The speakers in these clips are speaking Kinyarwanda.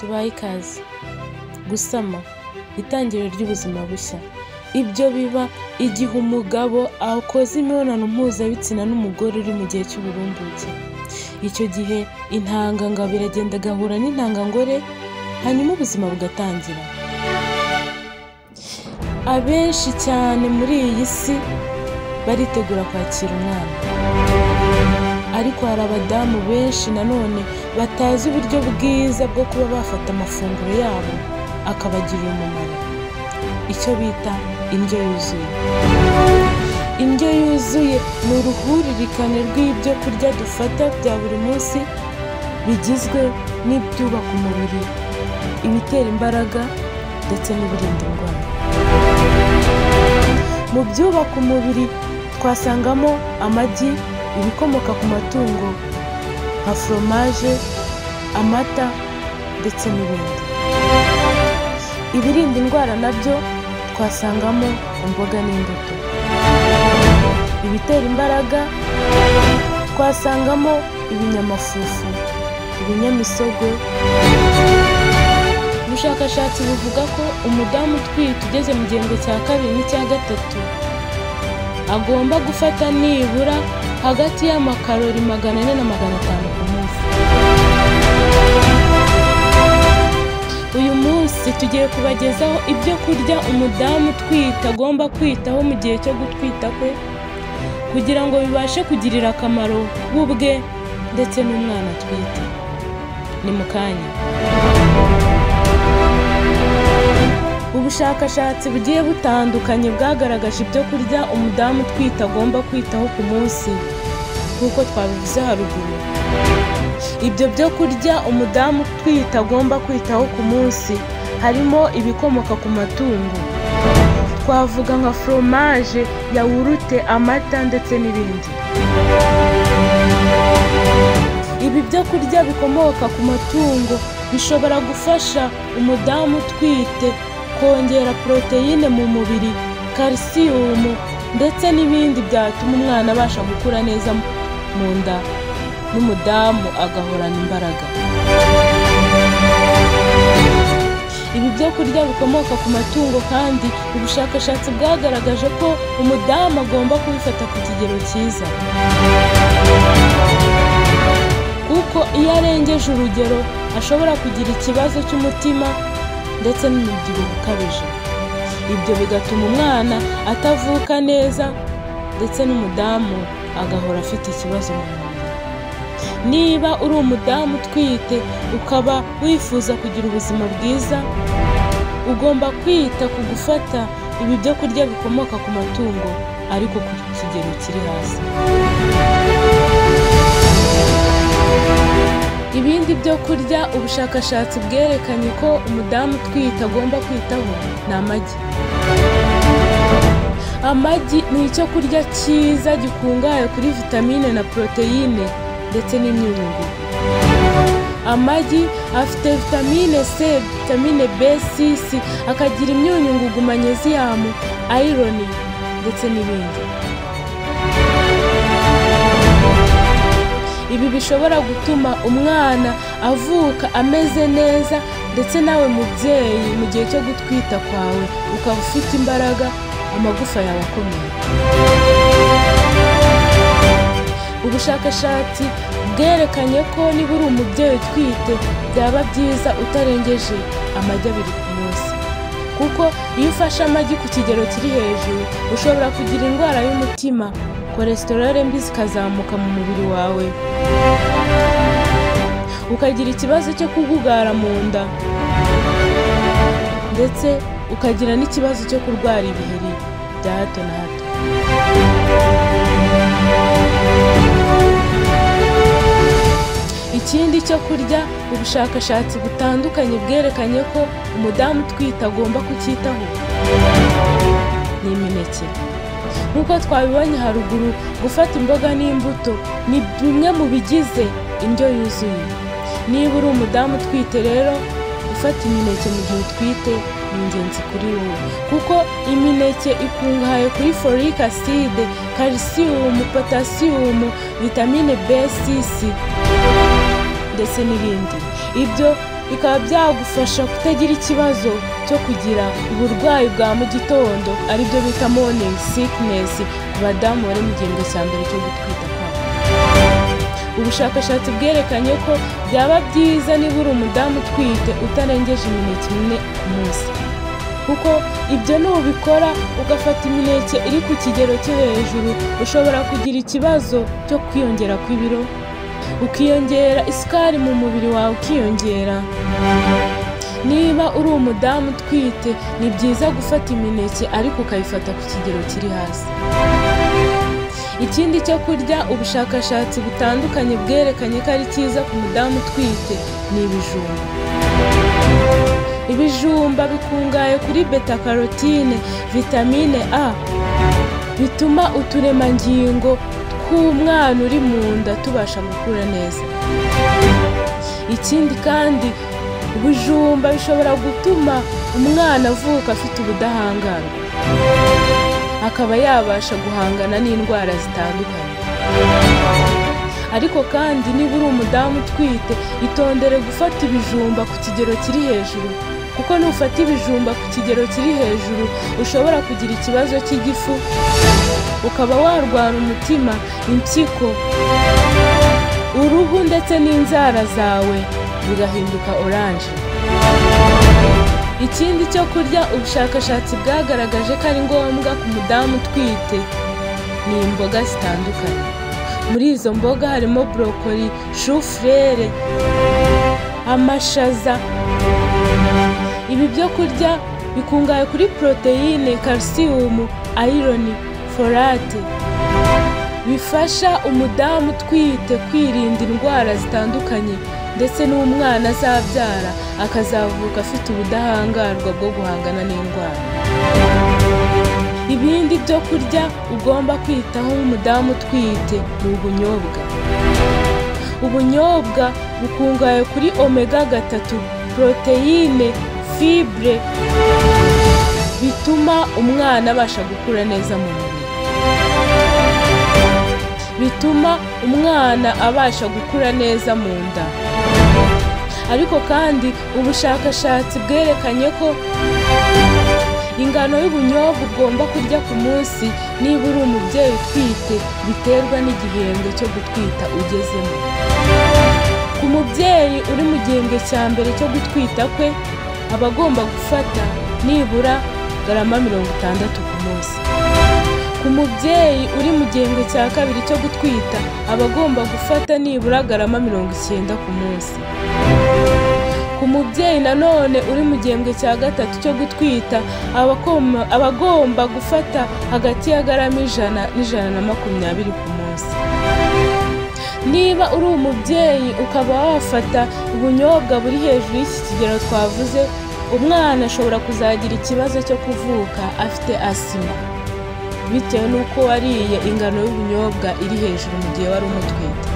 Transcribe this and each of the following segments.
tubaye ikaze. Gusama itangiriro ry'ubuzima bushya. Ibyo biba igihe umugabo akoze imibonano mpuzabitsina n'umugore uri mu gihe cy'uburumbuke. Icyo gihe intangangabo iragenda igahura n'intangangore, hanyuma ubuzima bugatangira. Abenshi cyane muri iyi si baritegura kwakira umwana, ariko hari abadamu benshi nanone batazi uburyo bwiza bwo kuba bafata amafunguro yabo akabagirira umumaro, icyo bita indyo yuzuye. Indyo yuzuye ni uruhuririkane rw'ibyo kurya dufata bya buri munsi bigizwe n'ibyubaka umubiri, ibitera imbaraga ndetse n'ibirinda indwara. Mu byubaka umubiri twasangamo amagi, ibikomoka ku matungo nka foromaje, amata ndetse n'ibindi. Ibirinda indwara nabyo twasangamo imboga n'imbuto. Ibitera imbaraga twasangamo ibinyamafufu, ibinyamisogwe. Ubushakashatsi buvuga ko umudamu utwite ugeze mu gihembwe cya 2 n'icya 3 agomba gufata nibura hagati y'amakarori 400 na 500 ku munsi. Uyu munsi tugiye kubagezaho ibyo kurya umudamu utwite agomba kwitaho mu gihe cyo gutwita kwe, kugira ngo bibashe kugirira akamaro ubwe ndetse n'umwana atwite. Ni mu kanya. Ubushakashatsi bugiye butandukanye bwagaragaje ibyo kurya umudamu utwite agomba kwitaho ku munsi, nk'uko twabivuze haruguru. Ibyo byo kurya umudamu utwite agomba kwitaho ku munsi harimo ibikomoka ku matungo, twavuga nka foromaje, yawurute, amata ndetse n'ibindi. Ibi byo kurya bikomoka ku matungo bishobora gufasha umudamu utwite kongera poroteyine mu mubiri, kalisiyumu ndetse n'ibindi byatuma umwana abasha gukura neza mu nda, n'umudamu agahorana imbaraga. Ibi byo kurya bikomoka ku matungo kandi ubushakashatsi bwagaragaje ko umudamu agomba kubifata ku kigero cyiza, kuko iyo arengeje urugero ashobora kugira ikibazo cy'umutima ndetse n'umubyibuho ukabije. Ibyo bigatuma umwana atavuka neza ndetse n'umudamu agahora afite ikibazo mu mubiri. Niba uri umudamu utwite ukaba wifuza kugira ubuzima bwiza, ugomba kwita ku gufata ibi byo kurya bikomoka ku matungo ariko ku kigero kiri hasi. Ibindi byo kurya ubushakashatsi bwerekanye ko umudamu utwite agomba kwitaho ni amagi. Amagi ni icyo kurya cyiza gikungahaye kuri vitamine na poroteyine ndetse n'imyunyungugu. Amagi afite vitamine C, vitamine B6, akagira imyunyungugu, manyeziyamu, ayironi ndetse n'ibindi. Ibi bishobora gutuma umwana avuka ameze neza ndetse nawe mubyeyi mu gihe cyo gutwita kwawe ukaba ufite imbaraga, amagufa yawe akomeye. Ubushakashatsi bwerekanye ko niba uri umubyeyi utwite byaba byiza utarengeje amagi 2 ku munsi, kuko iyo ufashe amagi ku kigero kiri hejuru ushobora kugira indwara y'umutima, cholesterol mbi zikazamuka mu mubiri wawe, ukagira ikibazo cyo kugugara mu nda ndetse ukagira n'ikibazo cyo kurwara ibiheri bya hato na hato. Ikindi cyo kurya ubushakashatsi butandukanye bwerekanye ko umudamu utwite agomba kucyitaho ni imineke. Nk'uko twabibonye haruguru, gufata imboga n'imbuto ni bimwe mu bigize indyo yuzuye. Niba uri umudamu utwite rero, gufata imineke mu gihe utwite ni ingenzi kuri wowe, kuko imineke ikungahaye kuri folic acid, kalisiyumu, potasiyumu, vitamine B6 ndetse n'ibindi. Ibyo bikaba byagufasha kutagira ikibazo cyo kugira uburwayi bwa mu gitondo aribyo bita morning sickness ku badamu bari mu gihembwe cya mbere cyo gutwita kwabo. Ubushakashatsi bwerekanye ko byaba byiza niba uri umudamu utwite utarengeje imineke 4 ku munsi, kuko ibyo nubikora ugafata imineke iri ku kigero cyo hejuru ushobora kugira ikibazo cyo kwiyongera kw'ibiro, ukiyongera isukari mu mubiri wawe ukiyongera. Niba uri umudamu utwite ni byiza gufata imineke ariko ukayifata ku kigero kiri hasi. Ikindi cyo kurya ubushakashatsi butandukanye bwerekanye ko ari cyiza ku mudamu utwite ni ibijumba. Ibijumba bikungahaye kuri beta carotine, vitamine A, bituma uturemangingo tw'umwana uri mu nda tubasha gukura neza. Ikindi kandi ibijumba bishobora gutuma umwana avuka afite ubudahangarwa, akaba yabasha guhangana n'indwara zitandukanye. Ariko kandi niba uri umudamu utwite itondere gufata ibijumba ku kigero kiri hejuru, kuko nufata ibijumba ku kigero kiri hejuru ushobora kugira ikibazo cy'igifu, ukaba warwara umutima, impyiko, uruhu ndetse n'inzara zawe bigahinduka oranje. Ikindi cyo kurya ubushakashatsi bwagaragaje ko ari ngombwa ku mudamu utwite ni imboga zitandukanye. Muri izo mboga harimo brokoli, shufurere, amashaza. Ibi byo kurya bikungahaye kuri proteine, calcium, iron, folate, bifasha umudamu utwite kwirinda indwara zitandukanye, ndetse n'umwana azabyara akazavuka afite ubudahangarwa bwo guhangana n'indwara. Ibindi byo kurya ugomba kwitaho nk'umudamu utwite ni ubunyobwa. Ubunyobwa bukungahaye kuri omega 3, proteine, fibre, bituma umwana abasha gukura neza mu mubiri. Bituma umwana abasha gukura neza mu nda. Ariko kandi ubushakashatsi bwerekanye ko ingano y'ubunyobwa ugomba kurya ku munsi niba uri umubyeyi utwite biterwa n'igihembwe cyo gutwita ugezemo. Ku mubyeyi uri mu gihembwe cya mbere cyo gutwita kwe aba agomba gufata nibura garama 60 ku munsi. Ku mubyeyi uri mu gihembwe cya kabiri cyo gutwita aba agomba gufata nibura garama 90 ku munsi. Ku mubyeyi nanone uri mu gihembwe cya gatatu cyo gutwita aba agomba gufata hagati ya garama 100 n'120 ku munsi. Niba uri umubyeyi ukaba wafata ubunyobwa buri hejuru y'iki kigero twavuze, umwana ashobora kuzagira ikibazo cyo kuvuka afite asima bitewe n'uko wariye ingano y'ubunyobwa iri hejuru mu gihe wari umutwite.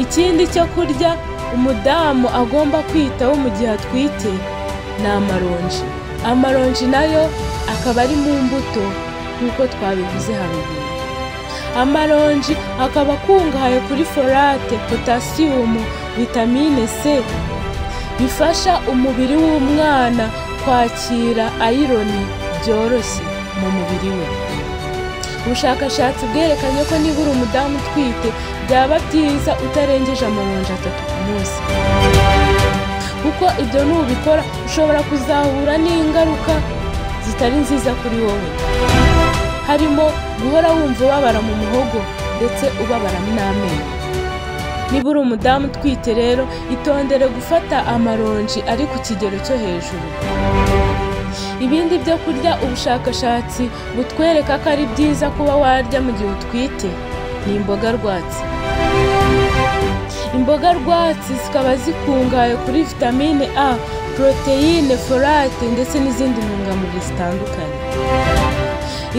Ikindi cyo kurya umudamu agomba kwitaho mu gihe atwite ni amaronji. Amaronji nayo akaba ari mu mbuto nk'uko twabivuze haruguru. Amaronji akaba akungahaye kuri folate, potassium, vitamine C, bifasha umubiri w'umwana kwakira iron byoroshye mu mubiri we. Ubushakashatsi bwerekanye ko niba uri umudamu utwite byaba byiza utarengeje amaronji 3 ku munsi, kuko ibyo nubikora ushobora kuzahura n'ingaruka zitari nziza kuri wowe, harimo guhora wumva ubabara mu muhogo ndetse ubabara n'amenyo. Niba uri umudamu utwite rero itondere gufata amaronji ari ku kigero cyo hejuru. Ibindi byo kurya ubushakashatsi butwereka ko ari byiza kuba warya mu gihe utwite ni imboga rwatsi. Imboga rwatsi zikaba zikungahaye kuri vitamine A, proteine, folate ndetse n'izindi ntungamubiri zitandukanye.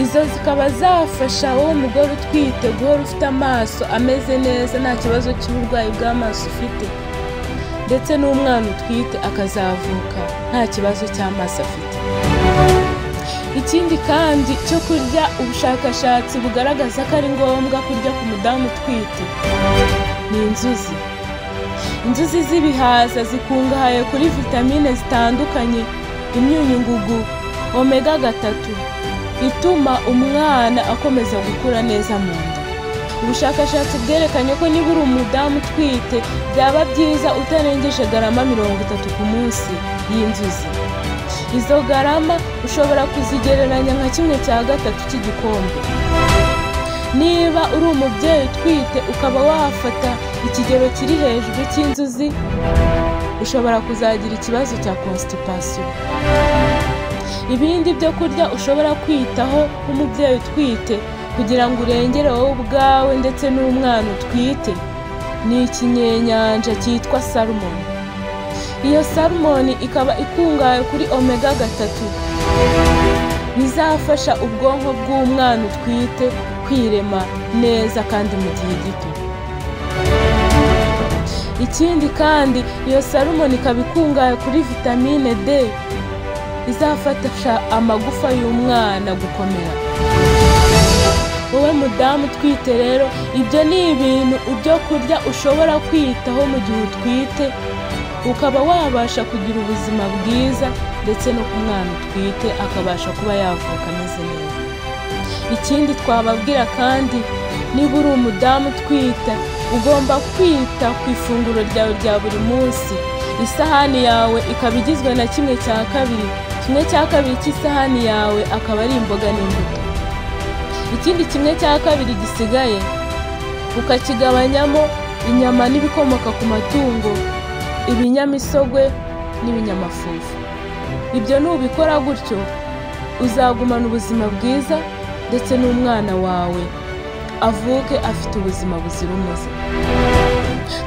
Izo zikaba zafasha wowe umugore utwite guhora ufite amaso ameze neza, nta kibazo cy'uburwayi bw'amaso ufite, ndetse n'umwana utwite akazavuka nta kibazo cy'amaso afite. Ikindi kandi cyo kurya ubushakashatsi bugaragaza ko ari ngombwa kurya ku mudamu utwite ni inzuzi. Inzuzi z'ibihaza zikungahaye kuri vitamine zitandukanye, imyunyungugu, omega 3 ituma umwana akomeza gukura neza mu nda. Ubushakashatsi bwerekanye ko niba uri umudamu utwite byaba byiza utarengeje garama 30 ku munsi y'inzuzi. Izo garama ushobora kuzigereranya nka 1/3 cy'igikombe. Niba uri umubyeyi utwite ukaba wafata ikigero kiri hejuru cy'inzuzi, ushobora kuzagira ikibazo cya constipation. Ibindi byo kurya ushobora kwitaho nk'umubyeyi utwite kugira ngo urengere wowe ubwawe ndetse n'umwana utwite ni ikinyenyanja cyitwa salmon. Iyo salmon ikaba ikungahaye kuri omega 3 bizafasha ubwonko bw'umwana utwite kwirema neza kandi mu gihe gito. Ikindi kandi iyo salmon ikaba ikungahaye kuri vitamine D izafasha amagufa y'umwana gukomera. Wowe mudamu utwite rero, ibyo ni ibintu ibyo kurya ushobora kwitaho mu gihe utwite ukaba wabasha kugira ubuzima bwiza ndetse no ku mwana utwite akabasha kuba yavuka ameze neza. Ikindi twababwira kandi, niba uri umudamu utwite ugomba kwita ku ifunguro ryawe rya buri munsi. Isahani yawe ikaba igizwe na 1/2. 1/2 cy'isahani yawe akaba ari imboga n'imbuto. Ikindi 1/2 gisigaye ukakigabanyamo inyama n'ibikomoka ku matungo, ibinyamisogwe n'ibinyamafufu. Ibyo nubikora gutyo uzagumana ubuzima bwiza ndetse n'umwana wawe avuke afite ubuzima buzira umuze.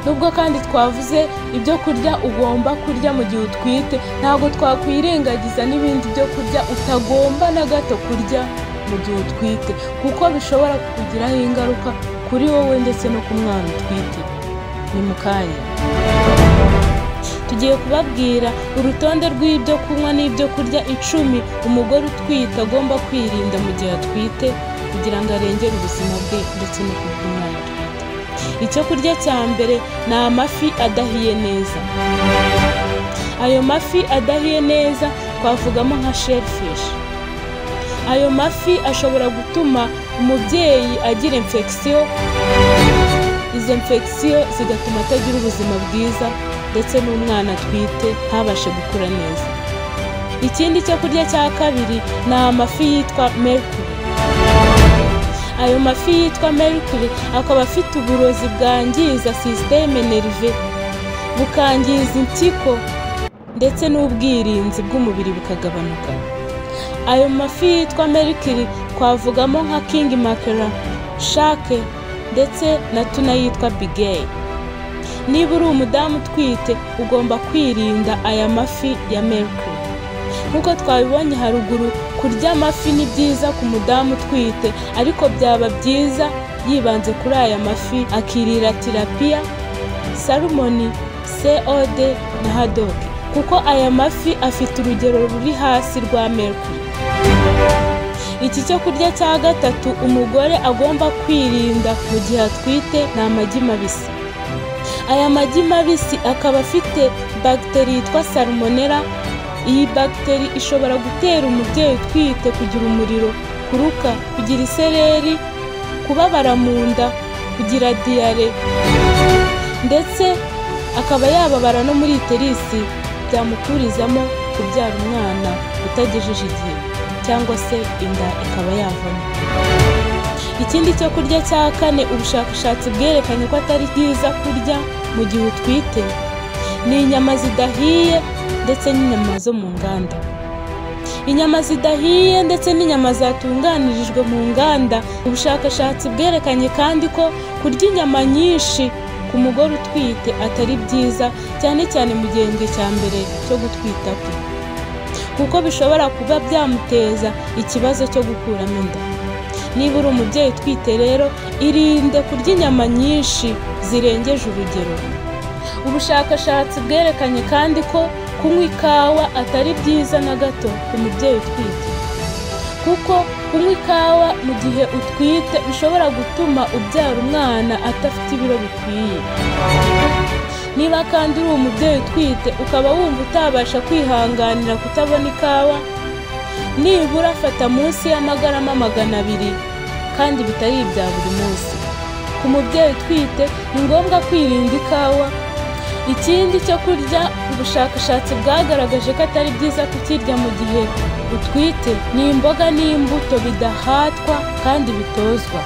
Nubwo kandi twavuze ibyo kurya ugomba kurya mu gihe utwite, ntabwo twakwirengagiza n'ibindi byo kurya utagomba na gato kurya mu gihe utwite, kuko bishobora kukugiraho ingaruka kuri wowe ndetse no ku mwana utwite. Ni mu kanya tugiye kubabwira urutonde rw'ibyo kunywa n'ibyo kurya 10 umugore utwite agomba kwirinda mu gihe atwite kugira ngo arengere ubuzima bwe ndetse no kubw'umwana utwite. Icyo kurya cya mbere ni amafi adahiye neza. Ayo mafi adahiye neza twavugamo nka shellfish. Ayo mafi ashobora gutuma umubyeyi agira infection, izo infection zigatuma atagira ubuzima bwiza ndetse n'umwana atwite ntabashe gukura neza. Ikindi cyo kurya cya kabiri ni amafi yitwa mercury. Ayo mafi yitwa mercury akaba afite uburozi bwangiza systeme nerve, bukangiza impyiko ndetse n'ubwirinzi bw'umubiri bukagabanuka. Ayo mafi yitwa mercury twavugamo nka king mackerel, shark ndetse na tuna yitwa bigay. Niba uri umudamu utwite ugomba kwirinda aya mafi ya mercury. Nkuko twabibonye haruguru, kurya amafi ni byiza ku mudamu utwite, ariko byaba byiza yibanze kuri aya mafi akirira tilapia, salmon, cod na haddock, kuko aya mafi afite urugero ruri hasi rwa mercury. Iki cyo kurya cya gatatu umugore agomba kwirinda mu gihe atwite ni amagi mabisi. Aya magi mabisi akaba afite bagiteri yitwa salmonella. Iyi bagiteri ishobora gutera umubyeyi utwite kugira umuriro, kuruka, kugira isereri, kubabara mu nda, kugira diyare, ndetse akaba yababara no muri iterisi, byamukurizamo kubyara umwana utagejeje igihe cyangwa se inda ikaba yavamo. Ikindi cyo kurya cya kane ubushakashatsi bwerekanye ko atari byiza kurya mu gihe utwite ni inyama zidahiye ndetse n'inyama zo mu nganda. Inyama zidahiye ndetse n'inyama zatunganirijwe mu nganda, ubushakashatsi bwerekanye kandi ko kurya inyama nyinshi ku mugore utwite atari byiza, cyane cyane mu gihembwe cya mbere cyo gutwita kwe, kuko bishobora kuba byamuteza ikibazo cyo gukuramo inda. Niba uri umubyeyi utwite rero, irinde kurya inyama nyinshi zirengeje urugero. Ubushakashatsi bwerekanye kandi ko kunywa ikawa atari byiza na gato ku mubyeyi utwite, kuko kunywa ikawa mu gihe utwite bishobora gutuma ubyara umwana adafite ibiro bikwiye. Niba kandi uri umubyeyi utwite ukaba wumva utabasha kwihanganira kutabona ikawa, nibura fata munsi y'amagarama 200 kandi bitari ibya buri munsi. Ku mubyeyi utwite ni ngombwa kwirinda ikawa. Ikindi cyo kurya, ubushakashatsi bwagaragaje ko atari byiza kukirya mu gihe utwite ni imboga n'imbuto bidahatwa kandi bitozwa.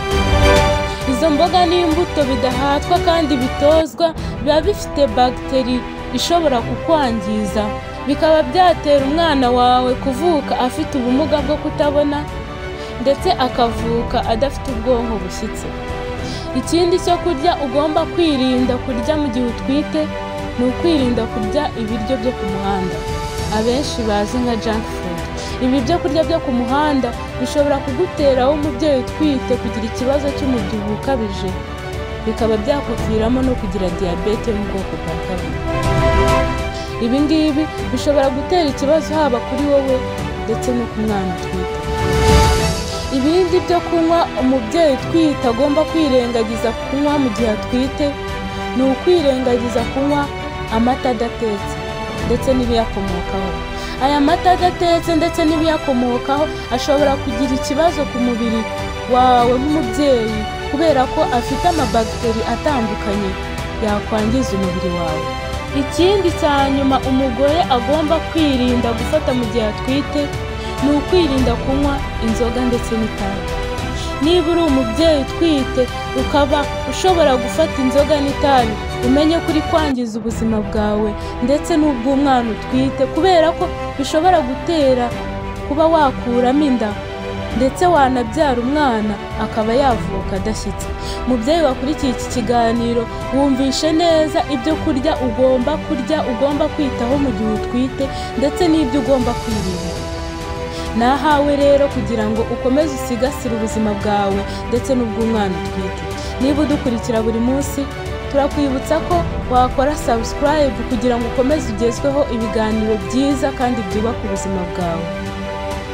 Izo mboga n'imbuto bidahatwa kandi bitozwa biba bifite bagiteri ishobora kukwangiza, bikaba byatera umwana wawe kuvuka afite ubumuga bwo kutabona ndetse akavuka adafite ubwonko bushyitse. Ikindi cyo kurya ugomba kwirinda kurya mu gihe utwite ni ukwirinda kurya ibiryo byo ku muhanda, abenshi bazi nka junk food. Ibi byo kurya byo ku muhanda bishobora kugutera umubyeyi utwite kugira ikibazo cy'umubyibuho ukabije, bikaba byakuviramo no kugira diyabete yo mu bwoko bwa kabiri. Ibi ngibi bishobora gutera ikibazo haba kuri wowe ndetse no ku mwana utwite. Ibindi byo kunywa umubyeyi utwite agomba kwirengagiza kunywa mu gihe atwite ni ukwirengagiza kunywa amata adatetse ndetse n'ibiyakomokaho. Aya mata adatetse ndetse n'ibiyakomokaho ashobora kugira ikibazo ku mubiri wawe nk'umubyeyi kubera ko afite amabagiteri atandukanye yakwangiza umubiri wawe. Ikindi cya nyuma umugore agomba kwirinda gufata mu gihe atwite ni ukwirinda kunywa inzoga ndetse n'itabi. Niba uri umubyeyi utwite ukaba ushobora gufata inzoga n'itabi, umenye ko uri kwangiza ubuzima bwawe ndetse n'ubw'umwana utwite, kubera ko bishobora gutera kuba wakuramo inda ndetse wanabyara umwana akaba yavuka adashyitse. Mubyeyi wakurikiye iki kiganiro, wumvishe neza ibyo kurya ugomba kwitaho mu gihe utwite ndetse n'ibyo ugomba kwirinda. Nahawe rero kugira ngo ukomeze usigasire ubuzima bwawe ndetse n'ubw'umwana utwite. Niba udukurikira buri munsi, turakwibutsa ko wakora subscribe kugira ngo ukomeze ugezweho ibiganiro byiza kandi byubaka ubuzima bwawe.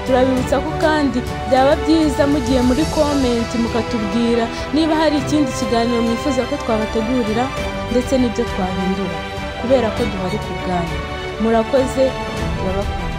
Turabibutsa ko kandi byaba byiza mugiye muri comment mukatubwira niba hari ikindi kiganiro mwifuza ko twabategurira ndetse n'ibyo twahindura, kubera ko duhari ku bwanyu. Murakoze, turabakunda.